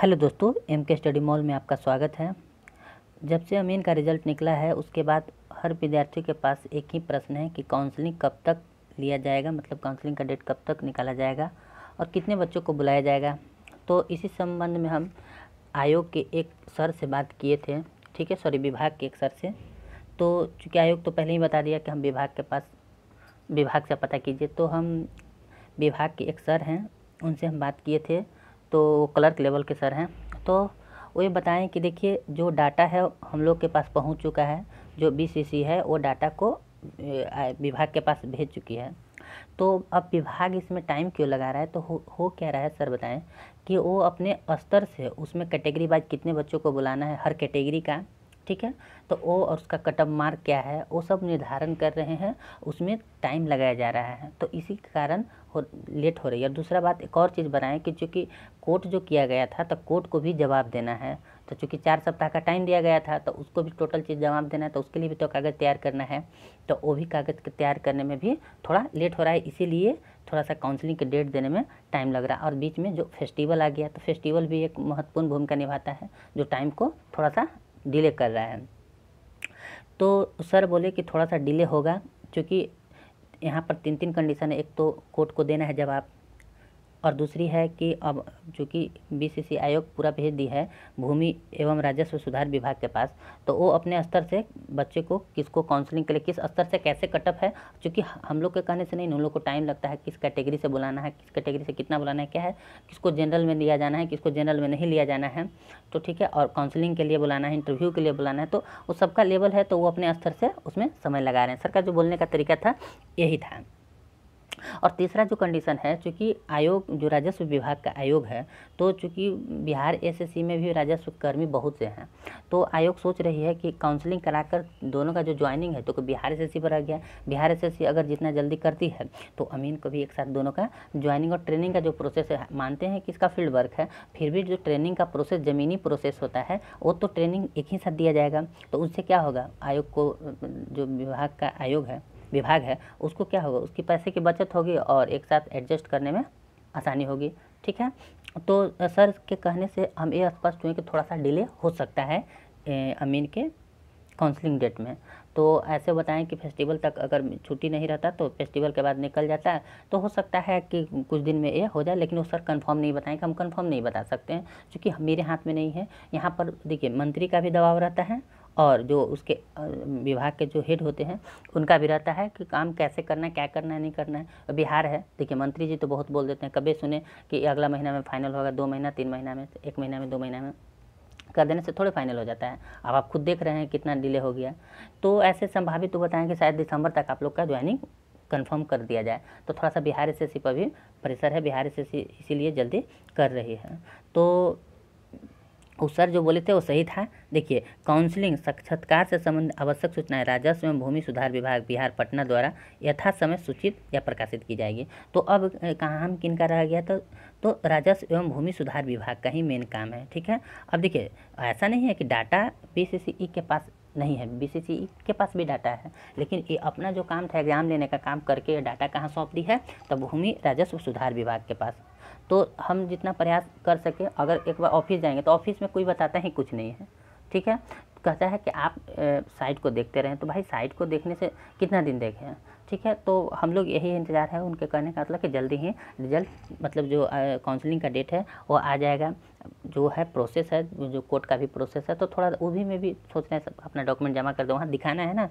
Hello दोस्तों, M के study mall में आपका स्वागत है। जब से अमीन का रिज़ल्ट निकला है उसके बाद हर विद्यार्थी के पास एक ही प्रश्न है कि काउंसलिंग कब तक लिया जाएगा, मतलब काउंसलिंग का डेट कब तक निकाला जाएगा और कितने बच्चों को बुलाया जाएगा। तो इसी संबंध में हम आयोग के एक सर से बात किए थे, ठीक है, सॉरी विभाग के एक सर से। तो चूँकि आयोग तो पहले ही बता दिया कि हम विभाग से पता कीजिए, तो हम विभाग के एक सर हैं उनसे हम बात किए थे। तो वो क्लर्क लेवल के सर हैं। तो वो ये बताएं कि देखिए जो डाटा है हम लोग के पास पहुंच चुका है, जो बीसीसी है वो डाटा को विभाग के पास भेज चुकी है। तो अब विभाग इसमें टाइम क्यों लगा रहा है, तो हो क्या रहा है सर बताएं कि वो अपने स्तर से उसमें कैटेगरी वाइज कितने बच्चों को बुलाना है हर कैटेगरी का, ठीक है, तो वो और उसका कट ऑफ मार्क क्या है वो सब निर्धारण कर रहे हैं, उसमें टाइम लगाया जा रहा है। तो इसी के कारण लेट हो रही है। और दूसरा बात एक और चीज़ बनाएं कि चूँकि कोर्ट जो किया गया था तो कोर्ट को भी जवाब देना है। तो चूँकि 4 सप्ताह का टाइम दिया गया था तो उसको भी टोटल चीज़ जवाब देना है, तो उसके लिए भी तो कागज़ तैयार करना है। तो वो भी कागज़ तैयार करने में भी थोड़ा लेट हो रहा है, इसीलिए थोड़ा सा काउंसलिंग के डेट देने में टाइम लग रहा है। और बीच में जो फेस्टिवल आ गया तो फेस्टिवल भी एक महत्वपूर्ण भूमिका निभाता है जो टाइम को थोड़ा सा डिले कर रहा है। तो सर बोले कि थोड़ा सा डिले होगा क्योंकि यहाँ पर 3 कंडीशन है। एक तो कोर्ट को देना है जवाब, और दूसरी है कि अब चूँकि बीसीसी आयोग पूरा भेज दी है भूमि एवं राजस्व सुधार विभाग के पास, तो वो अपने स्तर से बच्चे को किसको काउंसलिंग के लिए किस स्तर से कैसे कटअप है, क्योंकि हम लोग के कहने से नहीं, उन लोग को टाइम लगता है किस कैटेगरी से बुलाना है, किस कैटेगरी से कितना बुलाना है, क्या है, किसको जनरल में लिया जाना है, किसको जनरल में नहीं लिया जाना है, तो ठीक है, और काउंसलिंग के लिए बुलाना है, इंटरव्यू के लिए बुलाना है, तो वो सबका लेवल है, तो वो अपने स्तर से उसमें समय लगा रहे हैं। सर का जो बोलने का तरीका था यही था। और तीसरा जो कंडीशन है, चूँकि आयोग जो राजस्व विभाग का आयोग है, तो चूँकि बिहार एसएससी में भी राजस्व कर्मी बहुत से हैं, तो आयोग सोच रही है कि काउंसलिंग कराकर दोनों का जो ज्वाइनिंग है तो बिहार एसएससी पर आ गया। बिहार एसएससी अगर जितना जल्दी करती है तो अमीन को भी एक साथ दोनों का ज्वाइनिंग और ट्रेनिंग का जो प्रोसेस है, मानते हैं कि इसका फील्ड वर्क है, फिर भी जो ट्रेनिंग का प्रोसेस ज़मीनी प्रोसेस होता है वो तो ट्रेनिंग एक ही साथ दिया जाएगा। तो उससे क्या होगा, आयोग को जो विभाग है उसको क्या होगा, उसकी पैसे की बचत होगी और एक साथ एडजस्ट करने में आसानी होगी, ठीक है। तो सर के कहने से हम ये स्पष्ट हुए कि थोड़ा सा डिले हो सकता है अमीन के काउंसलिंग डेट में। तो ऐसे बताएं कि फेस्टिवल तक अगर छुट्टी नहीं रहता तो फेस्टिवल के बाद निकल जाता है, तो हो सकता है कि कुछ दिन में ये हो जाए, लेकिन वो सर कंफर्म नहीं बताएंगे, हम कंफर्म नहीं बता सकते हैं क्योंकि मेरे हाथ में नहीं है। यहाँ पर देखिए मंत्री का भी दबाव रहता है और जो उसके विभाग के जो हेड होते हैं उनका भी रहता है कि काम कैसे करना है, क्या करना है, नहीं करना है। बिहार है, देखिए मंत्री जी तो बहुत बोल देते हैं, कभी सुने कि अगला महीना में फाइनल होगा, 2 महीना 3 महीना में, 1 महीना में, 2 महीना में कर देने से थोड़े फाइनल हो जाता है। अब आप खुद देख रहे हैं कितना डिले हो गया। तो ऐसे संभावित तो बताएं कि शायद दिसंबर तक आप लोग का ज्वाइनिंग कंफर्म कर दिया जाए। तो थोड़ा सा बिहार एसएससी पर भी प्रेशर है, बिहार एसएससी इसीलिए जल्दी कर रही है। तो उस सर जो बोले थे वो सही था। देखिए काउंसलिंग साक्षात्कार से संबंधित आवश्यक सूचनाएं राजस्व एवं भूमि सुधार विभाग बिहार पटना द्वारा यथा समय सूचित या प्रकाशित की जाएगी। तो अब कहाँ हम किन का रह गया, तो राजस्व एवं भूमि सुधार विभाग का ही मेन काम है, ठीक है। अब देखिए ऐसा नहीं है कि डाटा बीसीसीई के पास नहीं है, बीसीसीई के पास भी डाटा है, लेकिन ये अपना जो काम था एग्जाम लेने का काम करके डाटा कहाँ सौंप दी है, तो भूमि राजस्व सुधार विभाग के पास। तो हम जितना प्रयास कर सके, अगर एक बार ऑफिस जाएंगे तो ऑफिस में कोई बताता ही कुछ नहीं है, ठीक है, कहता है कि आप साइट को देखते रहें। तो भाई साइट को देखने से कितना दिन देखे हैं, ठीक है। तो हम लोग यही इंतज़ार है उनके कहने का, मतलब कि जल्दी ही रिजल्ट, मतलब जो काउंसलिंग का डेट है वो आ जाएगा। जो है प्रोसेस है, जो कोर्ट का भी प्रोसेस है, तो थोड़ा वो भी में भी सोच रहे हैं अपना डॉक्यूमेंट जमा कर दो, वहाँ दिखाना है ना,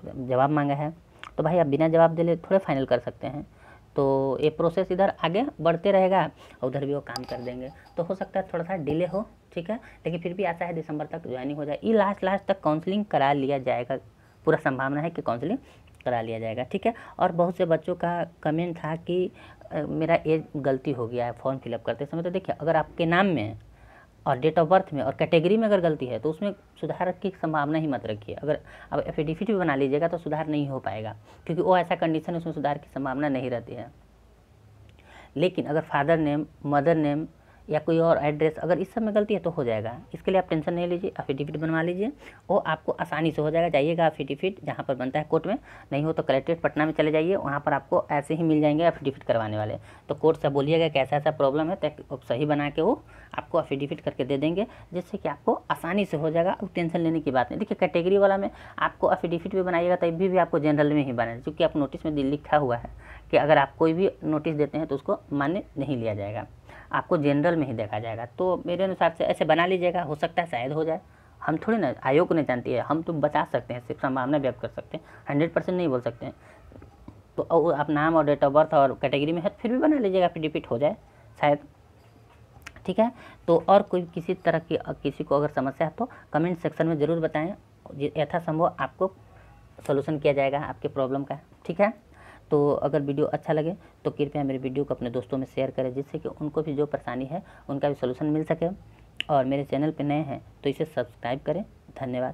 जवाब मांगा है, तो भाई आप बिना जवाब दे थोड़े फाइनल कर सकते हैं। तो ये प्रोसेस इधर आगे बढ़ते रहेगा और उधर भी वो काम कर देंगे। तो हो सकता है थोड़ा सा डिले हो, ठीक है, लेकिन फिर भी आशा है दिसंबर तक ज्वाइनिंग हो जाए, ये लास्ट तक काउंसलिंग करा लिया जाएगा, पूरा संभावना है कि काउंसलिंग करा लिया जाएगा, ठीक है। और बहुत से बच्चों का कमेंट था कि मेरा एज गलती हो गया है फॉर्म फिलअप करते समय। तो देखिए अगर आपके नाम में और डेट ऑफ बर्थ में और कैटेगरी में अगर गलती है तो उसमें सुधार की संभावना ही मत रखिए। अगर अब एफिडेविट भी बना लीजिएगा तो सुधार नहीं हो पाएगा, क्योंकि वो ऐसा कंडीशन है उसमें सुधार की संभावना नहीं रहती है। लेकिन अगर फादर नेम, मदर नेम या कोई और एड्रेस, अगर इस सब में गलती है तो हो जाएगा। इसके लिए आप टेंशन नहीं लीजिए, एफिडेविट बनवा लीजिए, वो आपको आसानी से हो जाएगा। जाइएगा एफिडेविट जहाँ पर बनता है कोर्ट में, नहीं हो तो कलेक्ट्रेट पटना में चले जाइए, वहाँ पर आपको ऐसे ही मिल जाएंगे एफिडेविट करवाने वाले। तो कोर्ट से बोलिएगा कि ऐसा ऐसा प्रॉब्लम है, तो सही बना के वो आपको एफिडेविट करके दे देंगे, जिससे कि आपको आसानी से हो जाएगा। अब टेंशन लेने की बात नहीं। देखिए कैटेगरी वाला में आपको एफिडेविट भी बनाइएगा तब भी आपको जनरल में ही बनाना, क्योंकि आप नोटिस में लिखा हुआ है कि अगर आप कोई भी नोटिस देते हैं तो उसको मान्य नहीं लिया जाएगा, आपको जनरल में ही देखा जाएगा। तो मेरे अनुसार से ऐसे बना लीजिएगा, हो सकता है शायद हो जाए। हम थोड़ी ना आयोग को नहीं जानती है, हम तो बता सकते हैं, सिर्फ संभावना व्यक्त कर सकते हैं, 100% नहीं बोल सकते हैं। तो आप नाम और डेट ऑफ बर्थ और कैटेगरी में है फिर भी बना लीजिएगा, एफिडेविट हो जाए शायद। ठीक है, तो और कोई किसी तरह की किसी को अगर समस्या है तो कमेंट सेक्शन में ज़रूर बताएं, यथासंभव आपको सॉल्यूशन किया जाएगा आपके प्रॉब्लम का। ठीक है, तो अगर वीडियो अच्छा लगे तो कृपया मेरे वीडियो को अपने दोस्तों में शेयर करें, जिससे कि उनको भी जो परेशानी है उनका भी सॉल्यूशन मिल सके। और मेरे चैनल पर नए हैं तो इसे सब्सक्राइब करें। धन्यवाद।